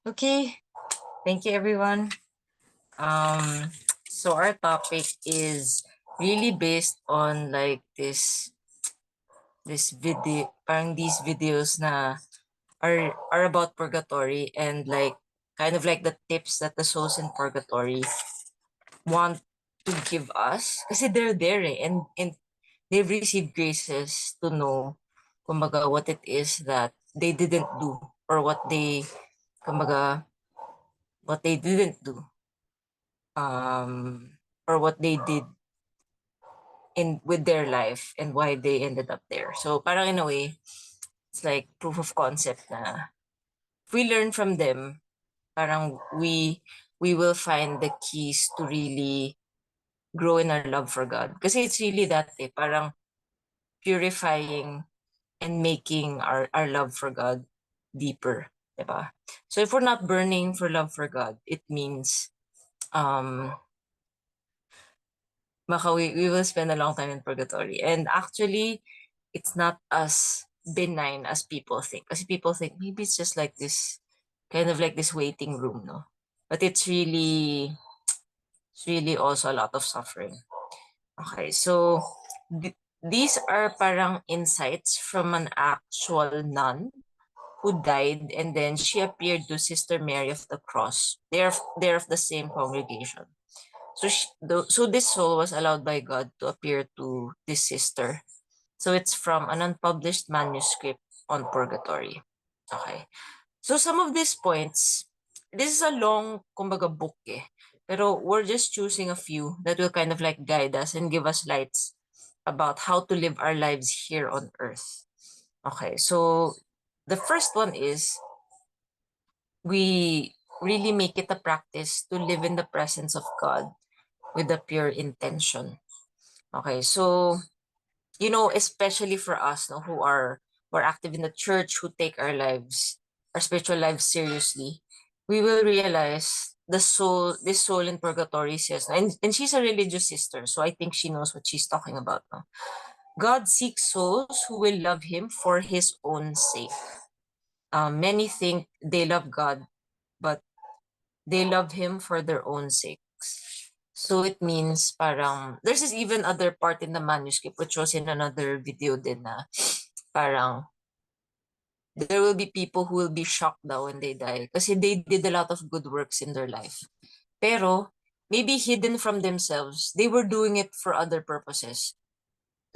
Okay, thank you everyone. So our topic is really based on like this video, parang these videos na are about purgatory and like kind of like the tips that the souls in purgatory want to give us kasi they're there and they've received graces to know kumbaga what it is that they didn't do or kumbaga what they didn't do or what they did in with their life and why they ended up there. So parang in a way, it's like proof of concept na if we learn from them, parang we will find the keys to really grow in our love for God. Kasi it's really that parang purifying and making our love for God deeper. Diba? So if we're not burning for love for God, it means um we will spend a long time in purgatory. And actually, it's not as benign as people think. Because people think maybe it's just like this, kind of like this waiting room, no? But it's really also a lot of suffering. Okay, so these are parang insights from an actual nun who died, and then she appeared to Sister Mary of the Cross. They're of the same congregation. So this soul was allowed by God to appear to this sister. So it's from an unpublished manuscript on purgatory. Okay. So some of these points, this is a long, kumbaga, book eh. Pero we're just choosing a few that will kind of like guide us and give us lights about how to live our lives here on earth. Okay, so the first one is we really make it a practice to live in the presence of God with a pure intention. Okay, so especially for us no, who are active in the church, who take our spiritual lives seriously, we will realize this soul in purgatory says, and she's a religious sister, so I think she knows what she's talking about. No? God seeks souls who will love him for his own sake. Many think they love God, but they love him for their own sakes. So it means parang there's this even other part in the manuscript which was in another video din na parang there will be people who will be shocked daw when they die kasi they did a lot of good works in their life. Pero maybe hidden from themselves, they were doing it for other purposes.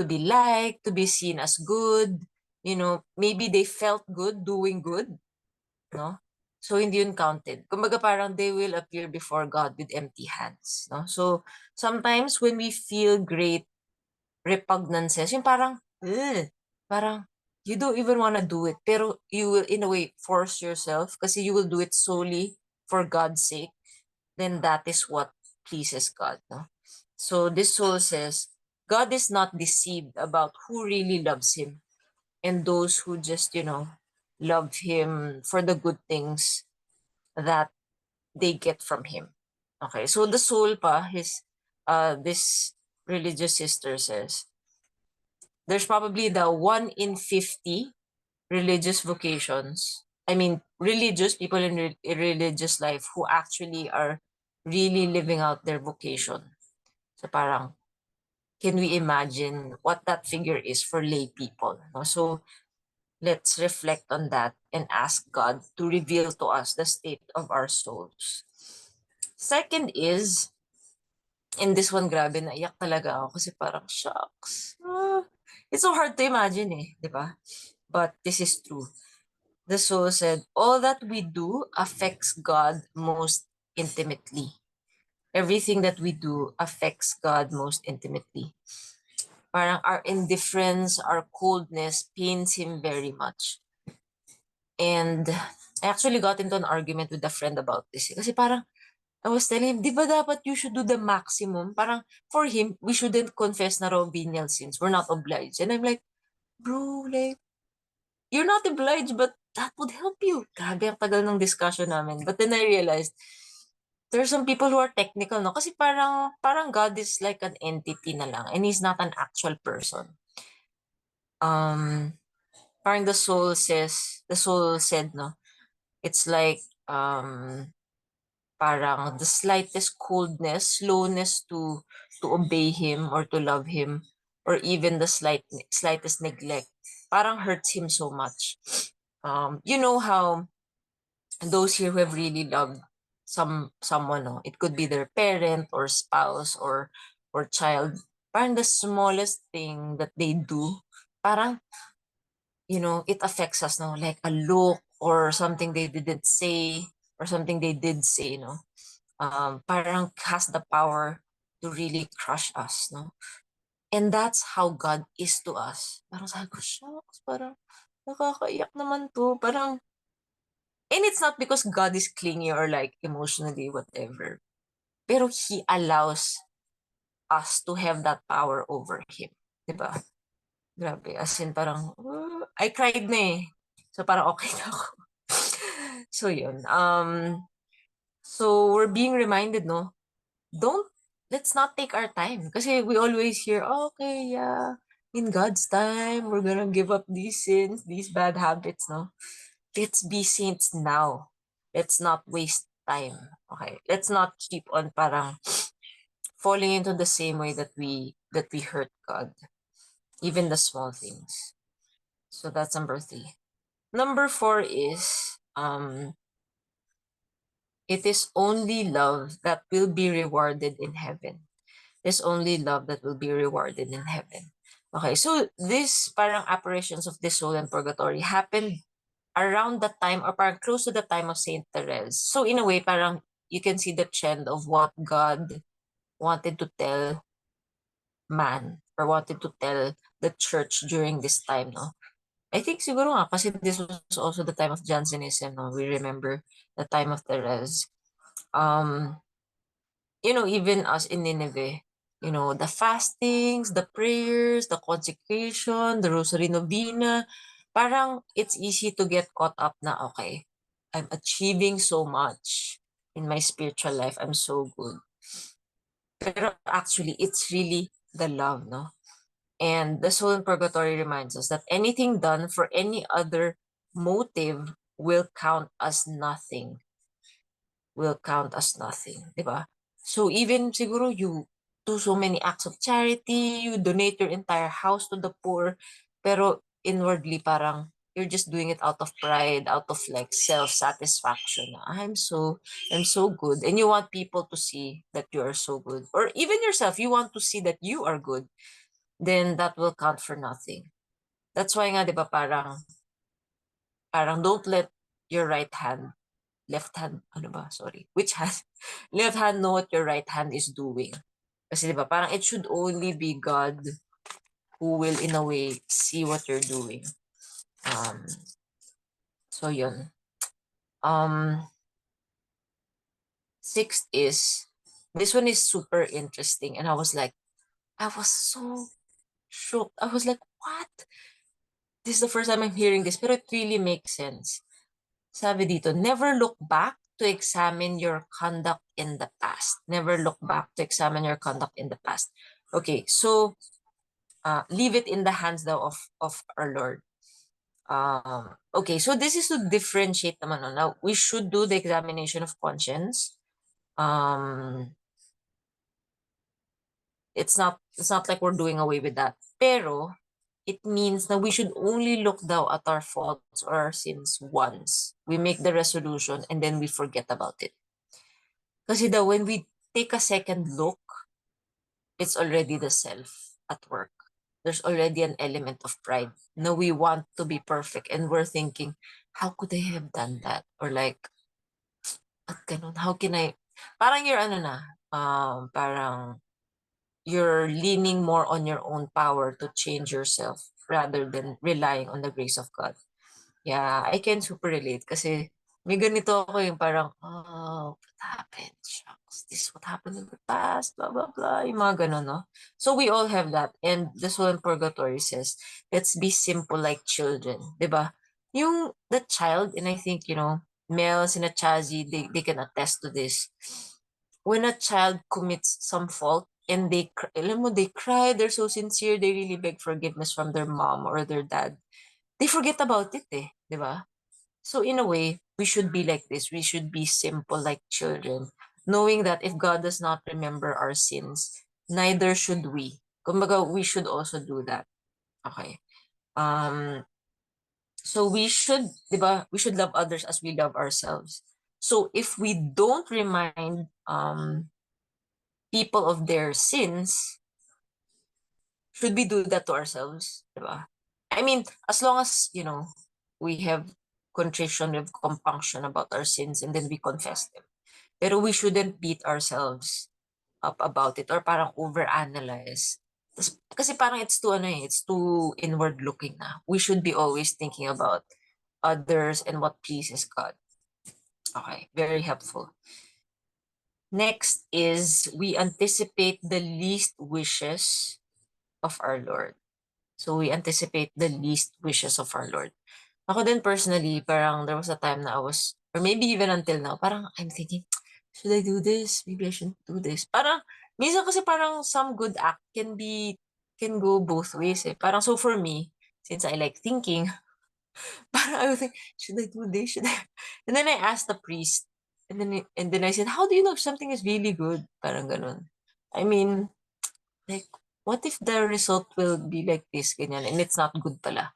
To be liked, to be seen as good, maybe they felt good doing good, no? So hindi yun counted. Kumbaga parang they will appear before God with empty hands, no? So sometimes when we feel great repugnances, yung parang, ugh, parang you don't even want to do it, pero you will in a way force yourself kasi you will do it solely for God's sake, then that is what pleases God, no? So this soul says, God is not deceived about who really loves him and those who just, love him for the good things that they get from him. Okay, so the soul this religious sister says, there's probably the 1 in 50 religious vocations. I mean, religious people in religious life who actually are really living out their vocation. So parang, can we imagine what that figure is for lay people? No? So let's reflect on that and ask God to reveal to us the state of our souls. Second is, in this one, grabe, naiyak talaga ako kasi parang, shucks. It's so hard to imagine di ba? But this is true. The soul said, all that we do affects God most intimately. Everything that we do affects God most intimately. Parang our indifference, our coldness pains him very much. And I actually got into an argument with a friend about this. Kasi parang, I was telling him, di ba dapat you should do the maximum? Parang, for him, we shouldn't confess na raw venial sins. We're not obliged. And I'm like, bro, like, you're not obliged, but that would help you. Grabe, ang tagal ng discussion namin. But then I realized, there are some people who are technical, no? Kasi parang God is like an entity na lang, and he's not an actual person. Parang the soul said, no? It's like parang the slightest coldness, slowness to obey him or to love him, or even the slightest neglect, parang hurts him so much. You know how those here who have really loved someone, no? It could be their parent or spouse or child. Parang the smallest thing that they do, parang, it affects us, no? Like a look or something they didn't say or something they did say, no? Parang has the power to really crush us, no? And that's how God is to us. Parang sabi ko, shucks, parang nakakaiyak naman to. Parang, and it's not because God is clingy or like emotionally whatever. Pero He allows us to have that power over Him. Diba? Grabe. As in parang, I cried na eh. So parang okay na ako. So yun. So we're being reminded, no? Don't, let's not take our time. Kasi we always hear, okay, yeah, in God's time, we're gonna give up these sins, these bad habits, no? Let's be saints now. Let's not waste time. Okay? Let's not keep on parang falling into the same way that we hurt God. Even the small things. So that's number 3. Number 4 is it is only love that will be rewarded in heaven. There's only love that will be rewarded in heaven. Okay, so this parang apparitions of the soul and purgatory happened around the time or parang close to the time of Saint Therese. So in a way, parang you can see the trend of what God wanted to tell man or wanted to tell the church during this time, no? I think siguro nga kasi this was also the time of Jansenism, no? We remember the time of Therese. Even us in Nineveh, the fastings, the prayers, the consecration, the Rosary Novena, parang it's easy to get caught up na, okay, I'm achieving so much in my spiritual life. I'm so good. Pero actually, it's really the love, no? And the soul in purgatory reminds us that anything done for any other motive will count as nothing. Will count as nothing, di ba? So even siguro you do so many acts of charity, you donate your entire house to the poor, pero inwardly parang you're just doing it out of pride, out of like self-satisfaction. I'm so good. And you want people to see that you are so good. Or even yourself, you want to see that you are good. Then that will count for nothing. That's why nga, di ba, parang don't let your left hand, ano ba, sorry, which hand, left hand know what your right hand is doing. Kasi di ba, parang it should only be God who will in a way see what you're doing. So yun. Sixth is, this one is super interesting and I was so shocked. I was like, what? This is the first time I'm hearing this, pero it really makes sense. Sabi dito, never look back to examine your conduct in the past. Never look back to examine your conduct in the past. Okay, so leave it in the hands though of our Lord. Okay, so this is to differentiate naman. No? Now, we should do the examination of conscience. It's not like we're doing away with that. Pero, it means that we should only look down at our faults or our sins once. We make the resolution and then we forget about it. Kasi daw, when we take a second look, it's already the self at work. There's already an element of pride. No, we want to be perfect and we're thinking, how could I have done that? Or like, at ganun, how can I, parang you're parang you're leaning more on your own power to change yourself rather than relying on the grace of God. Yeah, I can super relate kasi may ganito ako yung parang, oh, what happened? Shucks, this is what happened in the past, blah, blah, blah, yung mga ganun, no? So we all have that. And the soul in purgatory says, let's be simple like children, di ba? Yung, the child, and I think, Mel, Sina Chazi, they can attest to this. When a child commits some fault, and alam mo, they cry, they're so sincere, they really beg forgiveness from their mom or their dad. They forget about it, di ba? So in a way, we should be like this. We should be simple like children, knowing that if God does not remember our sins, neither should we. Kumbaga, we should also do that. Okay. Um, so we should, diba, we should love others as we love ourselves. So if we don't remind people of their sins, should we do that to ourselves? Diba? I mean, as long as, we have contrition, we have compunction about our sins, and then we confess them. Pero we shouldn't beat ourselves up about it or parang overanalyze. Kasi parang it's too inward looking na. We should be always thinking about others and what pleases God. Okay, very helpful. Next is we anticipate the least wishes of our Lord. So we anticipate the least wishes of our Lord. Ako din personally, parang there was a time na I was, or maybe even until now, parang I'm thinking, should I do this? Maybe I shouldn't do this. Parang, minsan kasi parang some good act can go both ways eh. Parang so for me, since I like thinking, parang I was like, should I do this? Should I? And then I asked the priest, and then I said, how do you know if something is really good? Parang ganun. I mean, like, what if the result will be like this, ganyan, and it's not good pala?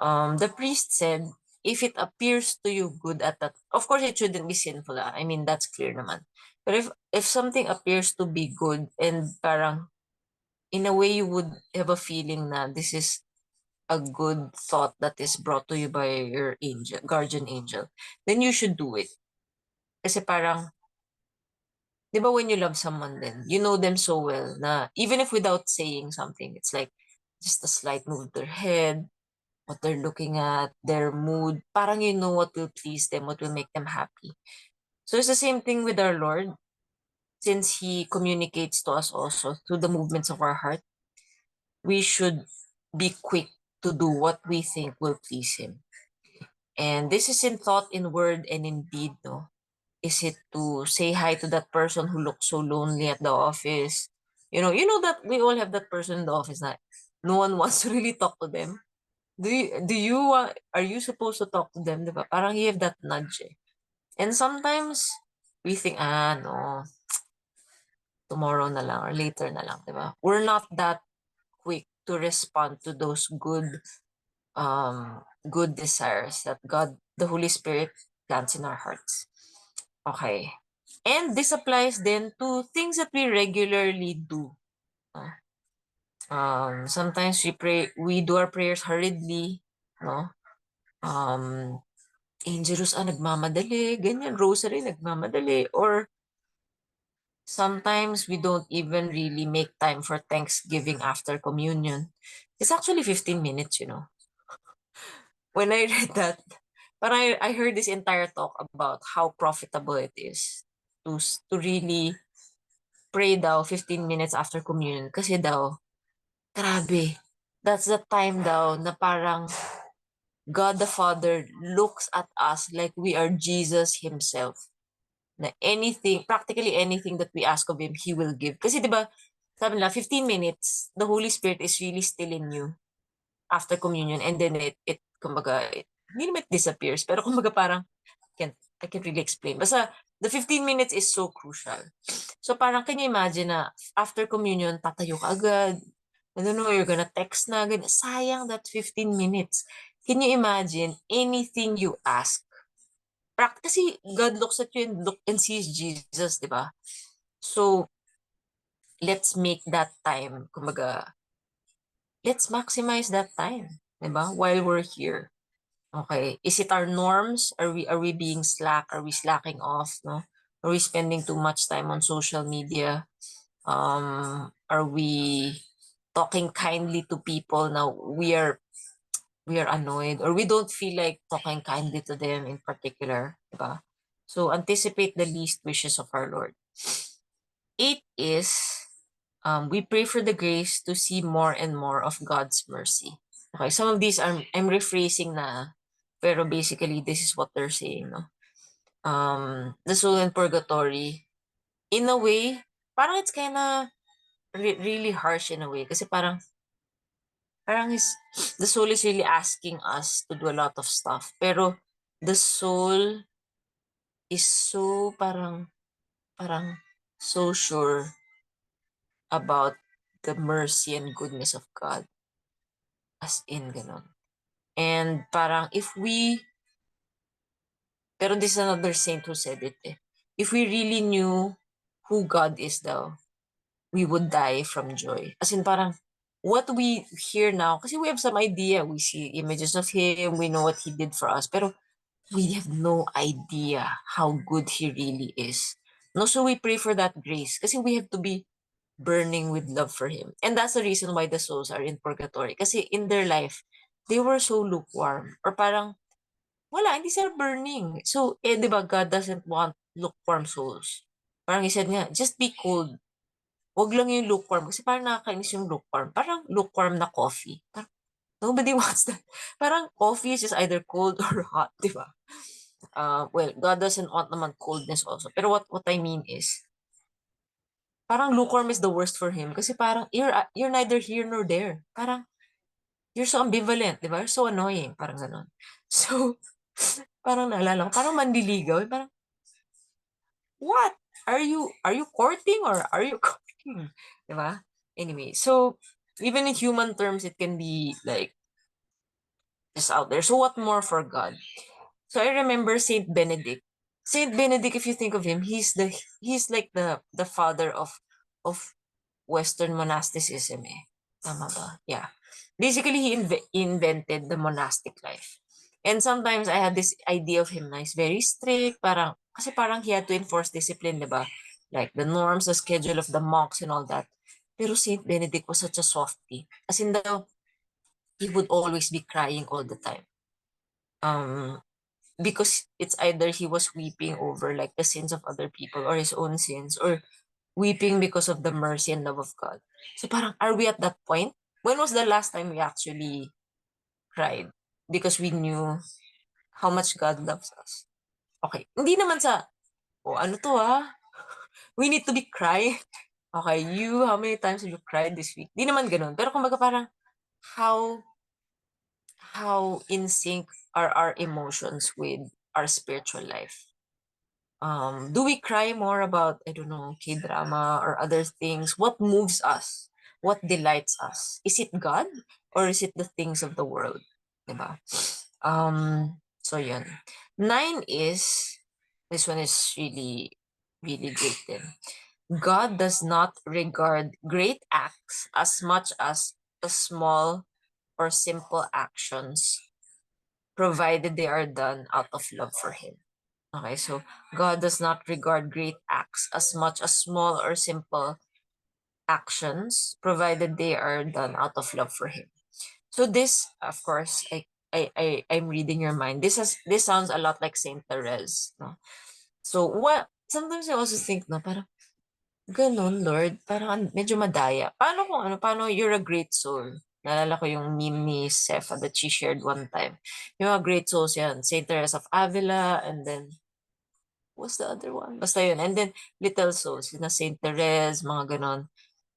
The priest said, if it appears to you good at that, of course it shouldn't be sinful. I mean, that's clear naman. But if something appears to be good and parang in a way you would have a feeling na this is a good thought that is brought to you by your angel, guardian angel, then you should do it. Kasi parang, di ba when you love someone then, you know them so well na even if without saying something, it's like just a slight move of their head, what they're looking at, their mood, parang you know what will please them, what will make them happy. So it's the same thing with our Lord. Since He communicates to us also through the movements of our heart, we should be quick to do what we think will please Him. And this is in thought, in word, and in deed, no? Is it to say hi to that person who looks so lonely at the office? You know that we all have that person in the office that no one wants to really talk to them. Are you supposed to talk to them, diba? Parang you have that nudge eh. And sometimes we think, no, tomorrow na lang or later na lang, diba? We're not that quick to respond to those good desires that God, the Holy Spirit, plants in our hearts. Okay. And this applies then to things that we regularly do. Sometimes we do our prayers hurriedly, no? Angelus, nagmamadali, ganyan, rosary, nagmamadali, or sometimes we don't even really make time for Thanksgiving after communion. It's actually 15 minutes, When I read that, but I heard this entire talk about how profitable it is to really pray daw 15 minutes after communion. Kasi daw, grabe, that's the time daw na parang God the Father looks at us like we are Jesus Himself. Na practically anything that we ask of Him, He will give. Kasi diba, sabi nila, 15 minutes, the Holy Spirit is really still in you after communion, and then kumbaga, hindi naman it disappears, pero kumbaga parang, I can't really explain. Basta, the 15 minutes is so crucial. So parang, can you imagine na after communion, tatayo ka agad, I don't know, you're gonna text na, ganyan. Sayang that 15 minutes. Can you imagine anything you ask? Kasi God looks at you and sees Jesus, di ba? So, let's make that time, kumbaga, let's maximize that time, di ba? While we're here. Okay. Is it our norms? Are we being slack? Are we slacking off? No? Are we spending too much time on social media? Are we talking kindly to people now? We are annoyed or we don't feel like talking kindly to them in particular, diba? So anticipate the least wishes of our Lord. 8 is we pray for the grace to see more and more of God's mercy. Okay, some of these I'm rephrasing na, pero basically this is what they're saying, no? The soul in purgatory, in a way, parang it's kinda really harsh in a way kasi parang parang the soul is really asking us to do a lot of stuff. Pero the soul is so parang so sure about the mercy and goodness of God. As in, ganon. And parang pero this is another saint who said it eh. If we really knew who God is daw, we would die from joy. As in parang, what we hear now, kasi we have some idea, we see images of Him, we know what He did for us, pero we have no idea how good He really is. No, so we pray for that grace, kasi we have to be burning with love for Him. And that's the reason why the souls are in purgatory. Kasi in their life, they were so lukewarm. Or parang, wala, hindi sila burning. So, di ba, God doesn't want lukewarm souls. Parang He said nga, just be cold. Huwag lang yung lukewarm. Kasi parang nakakainis yung lukewarm. Parang lukewarm na coffee. Parang, nobody wants that. Parang coffee is just either cold or hot, di ba? Well, God doesn't want naman coldness also. Pero what I mean is, parang lukewarm is the worst for Him. Kasi parang, you're neither here nor there. Parang, you're so ambivalent, di ba? You're so annoying. Parang ganon. So, parang naalala ko, parang mandiligaw. Parang, what? Are you courting or are you courting? Di ba? Anyway, so, even in human terms, it can be like, just out there. So what more for God? So I remember Saint Benedict. Saint Benedict, if you think of him, he's like the father of Western monasticism. Eh. Tama ba? Yeah. Basically, he invented the monastic life. And sometimes I had this idea of him na he's very strict, parang, kasi parang he had to enforce discipline, di ba? Like the norms, the schedule of the monks and all that. Pero Saint Benedict was such a softie. As in the, he would always be crying all the time. Because it's either he was weeping over like the sins of other people or his own sins or weeping because of the mercy and love of God. So parang, are we at that point? When was the last time we actually cried? Because we knew how much God loves us. Okay. Hindi naman sa, oh, ano to ah? We need to be crying. Okay, how many times have you cried this week? Hindi naman ganun. Pero kumbaga parang, how in sync are our emotions with our spiritual life? Do we cry more about, I don't know, K-drama or other things? What moves us? What delights us? Is it God or is it the things of the world? Diba? So yun. 9 is, this one is really, really great then. God does not regard great acts as much as the small or simple actions, provided they are done out of love for Him. Okay, so God does not regard great acts as much as small or simple actions, provided they are done out of love for Him. So this, of course, I'm reading your mind. This sounds a lot like Saint Therese, no? So what? Sometimes I also think, no, parang ganun, Lord, parang medyo madaya. Paano you're a great soul? Naalala ko yung meme ni Sefa that she shared one time. Yung mga great souls yan, Saint Teresa of Avila, and then what's the other one? Basta yun. And then, little souls, na Saint Therese, mga ganon.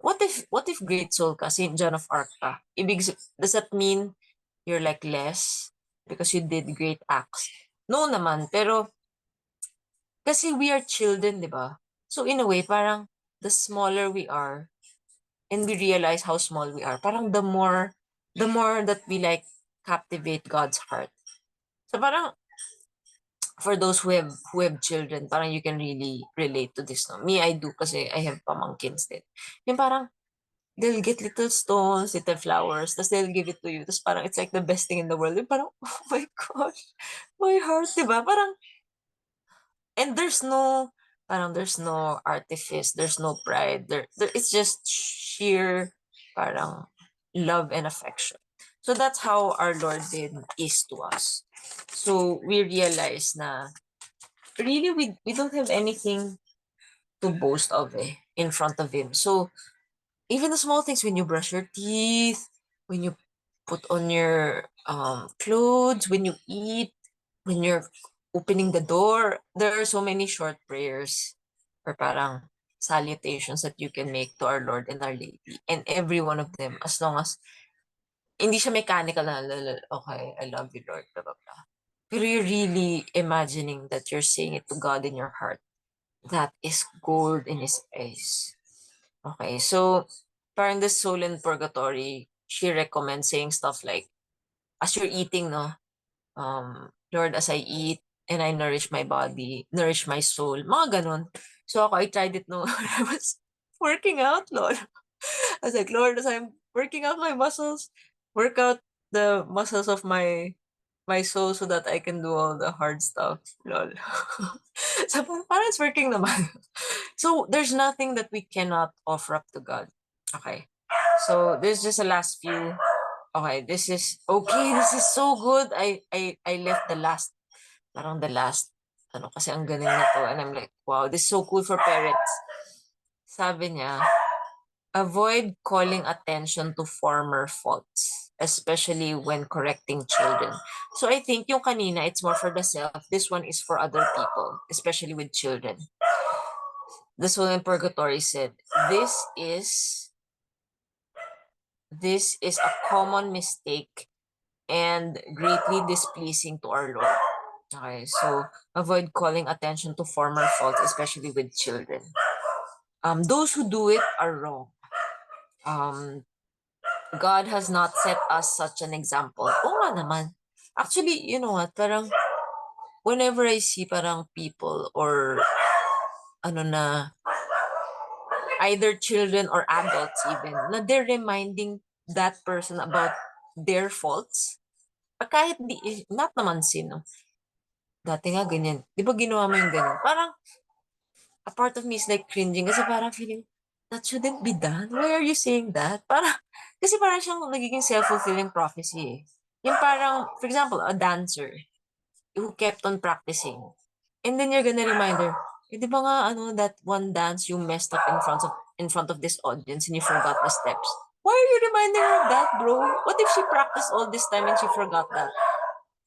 What if great soul ka, Saint John of Arc ka? Does that mean you're like less because you did great acts? No naman, pero kasi we are children, di ba? So in a way, parang the smaller we are and we realize how small we are, parang the more that we like captivate God's heart. So parang for those who have children, parang you can really relate to this, no? Me, I do kasi I have pamangkins din. Yung parang, they'll get little stones, little flowers, tapos they'll give it to you. Tapos parang it's like the best thing in the world. Yung parang, oh my gosh, my heart, diba? Parang, and there's no artifice, there's no pride. It's just sheer, parang, love and affection. So that's how our Lord then is to us. So we realize na really we don't have anything to boast of in front of Him. So even the small things, when you brush your teeth, when you put on your clothes, when you eat, when you're opening the door, there are so many short prayers or parang salutations that you can make to our Lord and our Lady. And every one of them, as long as hindi siya mechanical na, okay, I love you, Lord, blah, blah, blah. Pero you're really imagining that you're saying it to God in your heart. That is gold in His eyes. Okay, so parang the soul in purgatory, she recommends saying stuff like, as you're eating, no, Lord, as I eat and I nourish my body, nourish my soul, mga ganon. So ako, I tried it no when I was working out, Lord. I was like, Lord, as I'm working out my muscles, work out the muscles of my soul so that I can do all the hard stuff. Lol. So parang it's working naman. So there's nothing that we cannot offer up to God. Okay. So there's just a last few. Okay, this is okay. This is so good. I left the last, parang the last, ano kasi ang galing na to. And I'm like, wow, this is so cool for parents. Sabi niya, avoid calling attention to former faults, especially when correcting children. So I think yung kanina, it's more for the self. This one is for other people, especially with children. The soul in purgatory said, this is a common mistake and greatly displeasing to our Lord. Okay, so avoid calling attention to former faults, especially with children. Those who do it are wrong. God has not set us such an example. Oo nga naman. Actually, you know what, parang whenever I see parang people or ano na, either children or adults even, na they're reminding that person about their faults, kahit di, not naman sino. Dati nga ganyan. Di ba ginawa mo yung ganyan? Parang, a part of me is like cringing kasi parang feeling, that shouldn't be done. Why are you saying that? Kasi parang siyang nagiging self-fulfilling prophecy eh. Yung parang, for example, a dancer who kept on practicing. And then you're gonna remind her, eh, di ba nga, that one dance you messed up in front of this audience and you forgot the steps? Why are you reminding her of that, bro? What if she practiced all this time and she forgot that?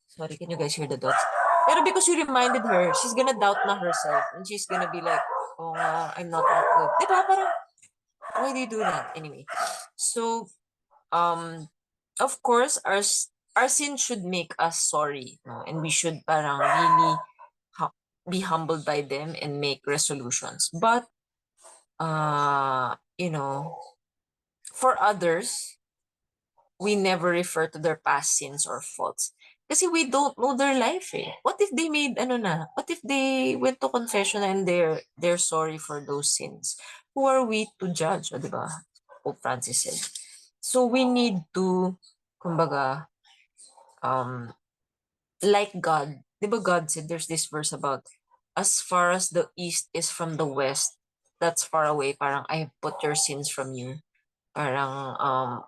Sorry, can you guys hear the dogs? Pero because you reminded her, she's gonna doubt na herself. And she's gonna be like, oh, I'm not that good. Di ba? Parang, why do you do that? Anyway. So, of course, our sin should make us sorry. No? And we should parang really be humbled by them and make resolutions. But, you know, for others, we never refer to their past sins or faults. Kasi we don't know their life eh. What if they made, what if they went to confession and they're sorry for those sins? Who are we to judge, di ba? Pope Francis said. So we need to, kumbaga, like God. Di ba God said, there's this verse about, as far as the east is from the west, that's far away. Parang, I have put your sins from you. Parang,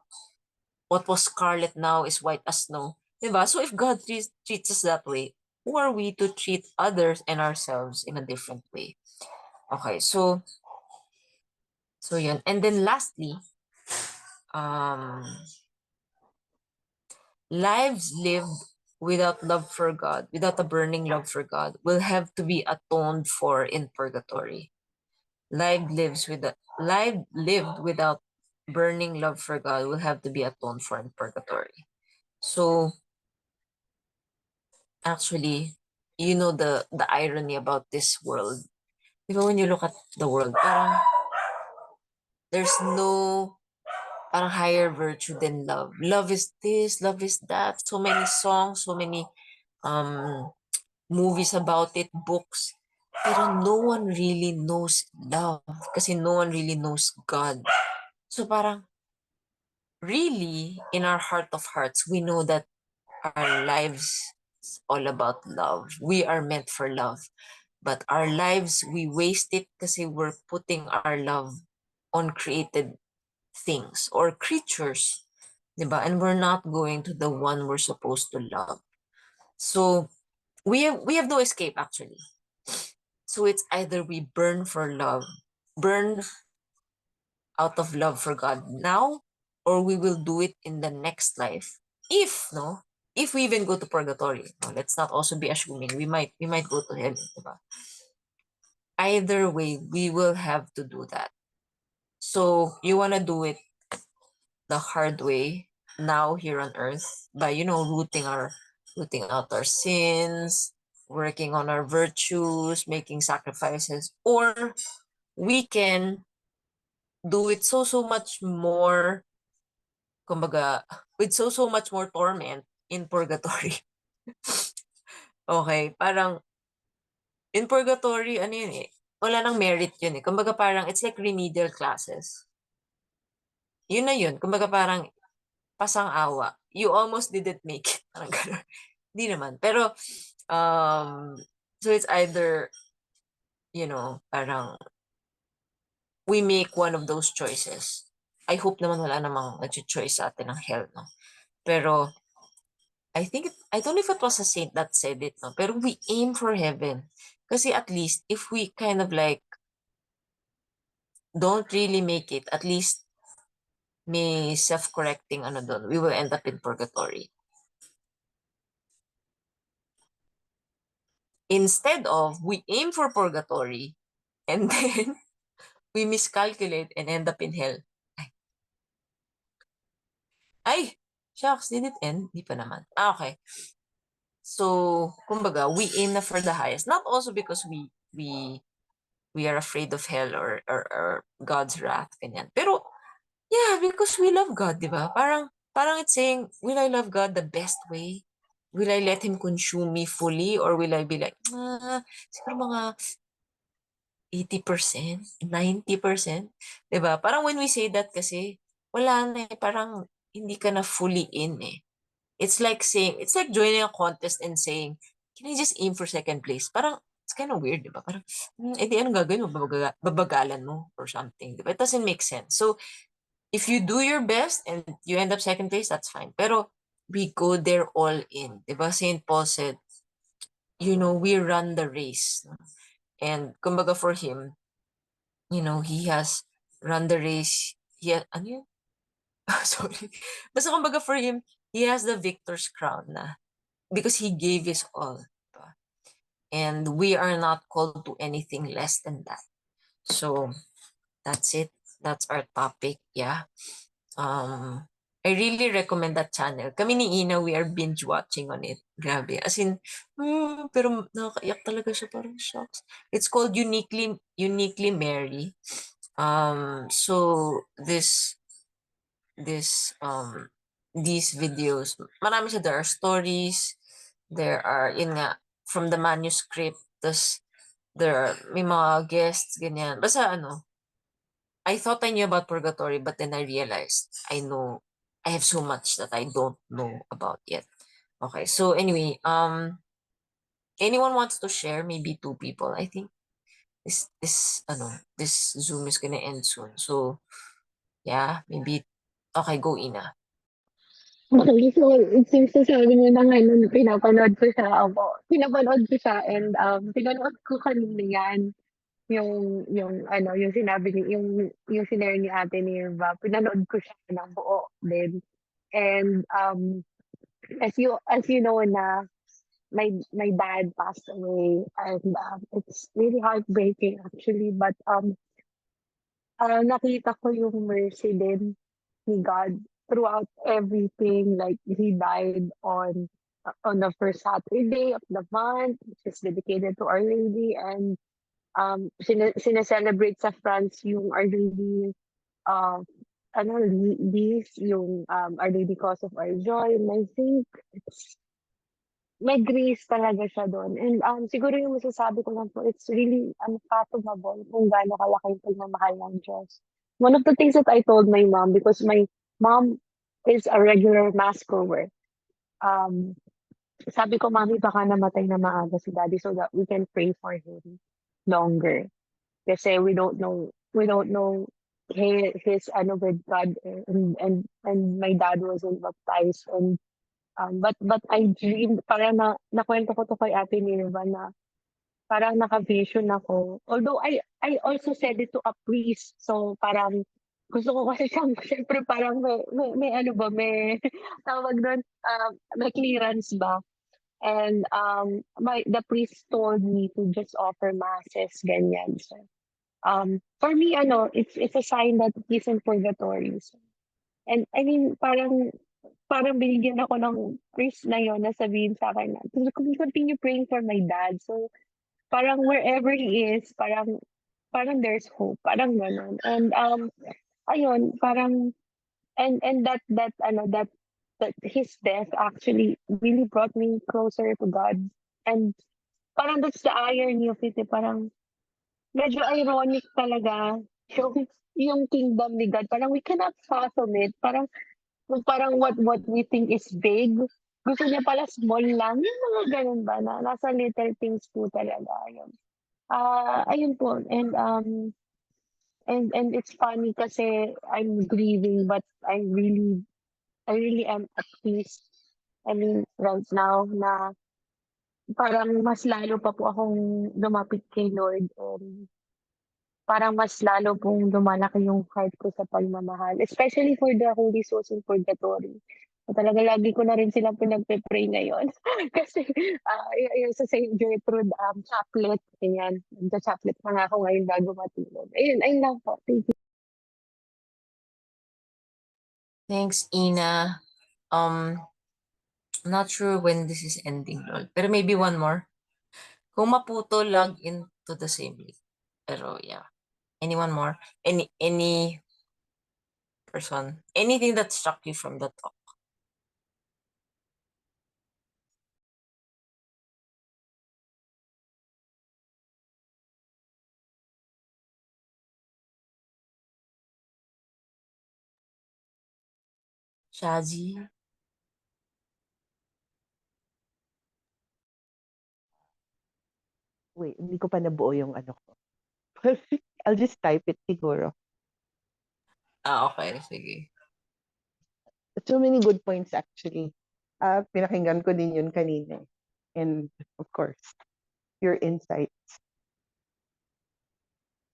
what was scarlet now is white as snow. Diba? So if God treats us that way, who are we to treat others and ourselves in a different way? Okay, so yun. And then lastly, lives lived without love for God, without a burning love for God, will have to be atoned for in purgatory. Life lived without burning love for God will have to be atoned for in purgatory. So actually, you know the irony about this world. When you look at the world, parang there's no parang higher virtue than love. Love is this, love is that. So many songs, so many movies about it, books. Pero no one really knows love kasi no one really knows God. So parang really in our heart of hearts, we know that our lives is all about love. We are meant for love. But our lives, we waste it kasi we're putting our love on created things or creatures. Diba? And we're not going to the one we're supposed to love. So we have no escape actually. So it's either we burn out of love for God now, or we will do it in the next life. If we even go to purgatory, let's not also be assuming we might go to heaven, diba? Either way, we will have to do that. So you wanna do it the hard way, now here on earth by, you know, rooting out our sins, working on our virtues, making sacrifices, or we can do it so much more, kumbaga, with so much more torment in purgatory. Okay, parang in purgatory, ano yun eh, wala nang merit yun eh. Kumbaga parang it's like remedial classes. Yun na yun. Kumbaga parang pasang-awa. You almost didn't make it. Parang gano'n. Hindi naman. Pero, so it's either, you know, parang we make one of those choices. I hope naman wala namang nag-choice sa atin ng hell, no? Pero, I don't know if it was a saint that said it, no? Pero we aim for heaven. Kasi at least, if we kind of like, don't really make it, at least may self-correcting ano doon, we will end up in purgatory. Instead of, we aim for purgatory, and then we miscalculate and end up in hell. Ay, shucks, did it end? Di pa naman. Okay. So, kumbaga, we aim na for the highest. Not also because we are afraid of hell or God's wrath, ganyan. Pero, yeah, because we love God, di ba? Parang it's saying, will I love God the best way? Will I let Him consume me fully? Or will I be like, siguro mga 80%, 90%? Di ba? Parang when we say that kasi, wala na eh. Parang hindi ka na fully in eh. It's like joining a contest and saying, can I just aim for second place? Parang, it's kind of weird, di ba? Parang, edi anong gagawin mo? Babagalan mo or something. Di ba? It doesn't make sense. So, if you do your best and you end up second place, that's fine. Pero, we go there all in. Di ba? St. Paul said, you know, we run the race. And, kumbaga for him, you know, he has run the race. Ano yun? Sorry. Basta kumbaga for him, he has the victor's crown na. Because he gave his all. Diba? And we are not called to anything less than that. So, that's it. That's our topic. Yeah. I really recommend that channel. Kami ni Ina, we are binge watching on it. Grabe. As in, pero nakakaiyak talaga siya. Parang shocks. It's called Uniquely Mary. So these videos, marami siya. There are stories, there are, yun nga, from the manuscript, tas may mga guests, ganyan. Basta ano, I thought I knew about purgatory, but then I realized I have so much that I don't know about yet. Okay, so anyway, anyone wants to share? Maybe two people. I think this Zoom is gonna end soon. So yeah, maybe okay, go Ina. Okay, so it seems na sabi niyo na nga nun pinapanood ko siya and pinanood ko kanina yan, yung sinabi ni yung shinare ni Ate Nirva, pinanood ko siya ng buo din. And as you know na my dad passed away and it's really heartbreaking actually, but nakita ko yung mercy din ni God throughout everything. Like he died on the first Saturday of the month, which is dedicated to Our Lady, and sineselebrate sa France yung Our Lady, uh, this yung Our Lady Cause of Our Joy, and I think it's may grace talaga siya doon. And siguro yung masasabi ko lang po, it's really unfathomable kung gaano kalaki yung pagmamahal ng Diyos. One of the things that I told my mom, because my mom is a regular mass goer, um, sabi ko, Mami, baka namatay na maaga si Daddy so that we can pray for him longer. Kasi we don't know his ano with God, and my dad wasn't baptized, and but I dreamed, parang nakwento ko to kay Ate Nirva na parang naka-vision ako. Although I also said it to a priest. So parang gusto ko kasi siyang syempre parang may ano ba, may tawag doon, may clearance ba. And the priest told me to just offer masses, ganyan. So for me, it's a sign that he's in purgatory. So, and I mean, parang parang binigyan ako ng priest na yun na sabihin sa'kin na to continue praying for my dad. So, parang wherever he is, parang there's hope, parang gano'n. And, ayun, parang and that his death actually really brought me closer to God. And parang that's the irony of it, eh, parang medyo ironic talaga yung yung kingdom ni God. Parang we cannot fathom it. Parang what we think is big, gusto niya pala small lang, yung mga gano'n ba na nasa little things po talaga yun. Ayun po and it's funny kasi I'm grieving but I really am at peace. I mean, right now na parang mas lalo pa po akong lumapit kay Lord and parang mas lalo pong lumalaki yung heart ko sa pagmamahal, especially for the Holy Souls in Purgatory. So, talaga lagi ko na rin silang pinagpe-pray ngayon kasi, yung sa Saint Gertrude, chaplet, ganyan. Nagcha-chaplet pa nga ako ngayon bago matulog. Ayun lang po. Thank you. Thanks, Ina. Not sure when this is ending, lol. Pero maybe one more. Kung maputo, log into the same link. Pero yeah. Anyone more? Any person? Anything that struck you from the talk? Shazi? Wait, hindi ko pa nabuo yung ano ko. I'll just type it siguro. Okay. Sige. So many good points actually. Pinakinggan ko din yun kanina. And of course, your insights.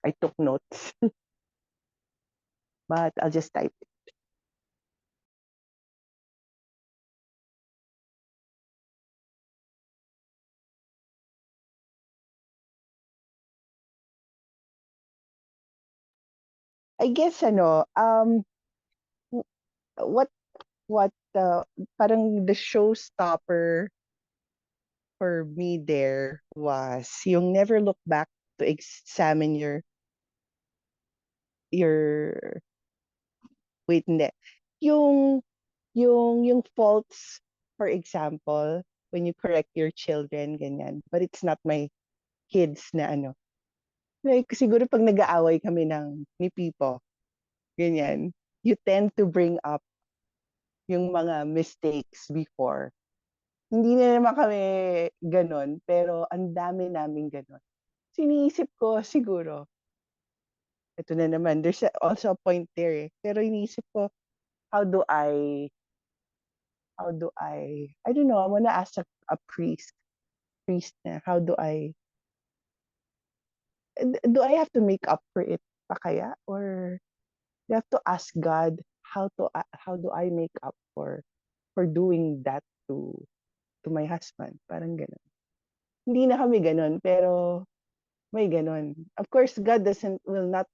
I took notes. But I'll just type it. I guess what parang the showstopper for me there was yung never look back to examine your wait, hindi. Yung yung faults, for example, when you correct your children, ganyan. But it's not my kids na ano. Like, siguro pag nag-aaway kami ni Pipo, ganyan, you tend to bring up yung mga mistakes before. Hindi na naman kami ganon, pero ang dami namin ganon. Siniisip ko siguro, ito na naman, there's also a point there eh. Pero iniisip ko, how do I don't know, I wanna ask a priest na, how do I have to make up for it pa kaya? Or you have to ask God, how do I make up for doing that to my husband? Parang gano'n. Hindi na kami gano'n, pero may gano'n. Of course, God will not,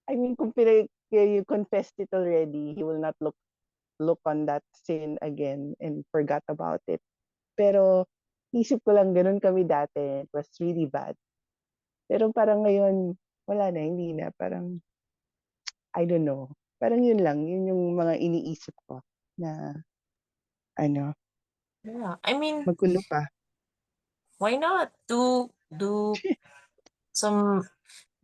I mean, kung you confessed it already, He will not look on that sin again and forgot about it. Pero, isip ko lang ganun kami dati. It was really bad. Pero parang ngayon, wala na, hindi na. Parang, I don't know. Parang yun lang, yun yung mga iniisip ko na, ano, Yeah. I mean, magulo pa. why not? Do some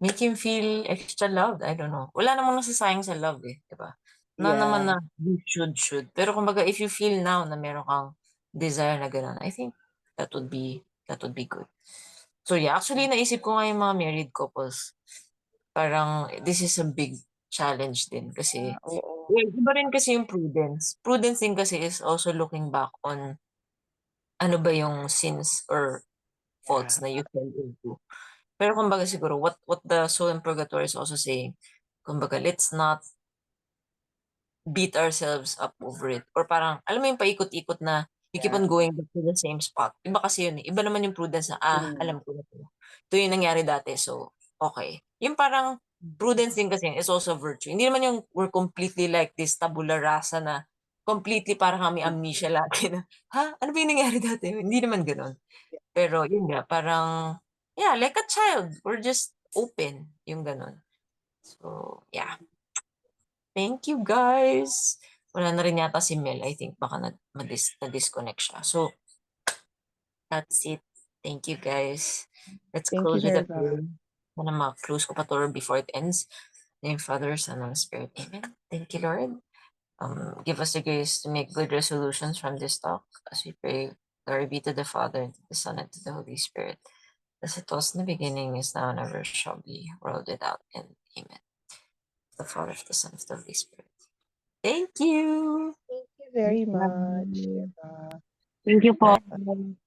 make him feel extra loved. I don't know. Wala namang nasasayang sa love eh, 'di ba? Na naman Yeah. na you should. Pero kumbaga if you feel now na meron kang desire na gano'n, I think that would be good. So yeah, actually naisip ko nga yung mga married couples. Parang this is a big challenge din kasi Oo. well, iba rin kasi yung prudence. Prudence din kasi is also looking back on ano ba yung sins or faults Yeah. na you fell into. Pero kumbaga siguro what the soul in purgatory is also saying, kumbaga let's not beat ourselves up over it. Or parang, alam mo yung paikot-ikot na you keep Yeah. on going back to the same spot. Iba kasi yun eh. Iba naman yung prudence na, Mm. alam ko na to. Ito yung nangyari dati, so okay. Yung parang prudence din kasi is also a virtue. Hindi naman yung we're completely like this tabula rasa na completely parang kami amnesia lagi na, ha? Ano ba yung nangyari dati? Hindi naman gano'n. Pero yun nga, parang, yeah, like a child. We're just open, yung gano'n. So, yeah. Thank you, guys. Wala na rin yata si Mel. I think baka na-disconnect siya. So, that's it. Thank you, guys. Let's Thank you close with a very prayer. much. Sana ma-close ko pa to before it ends. In the name of Father, Son, and Spirit. Amen. Thank you, Lord. Give us the grace to make good resolutions from this talk as we pray. Glory be to the Father, and to the Son, and to the Holy Spirit. As it was in the beginning, is now, and ever shall be, world without end. Amen. The Father, of the Son, of the Holy Spirit. Thank you. Thank you very much, Eva. Thank you po. Bye.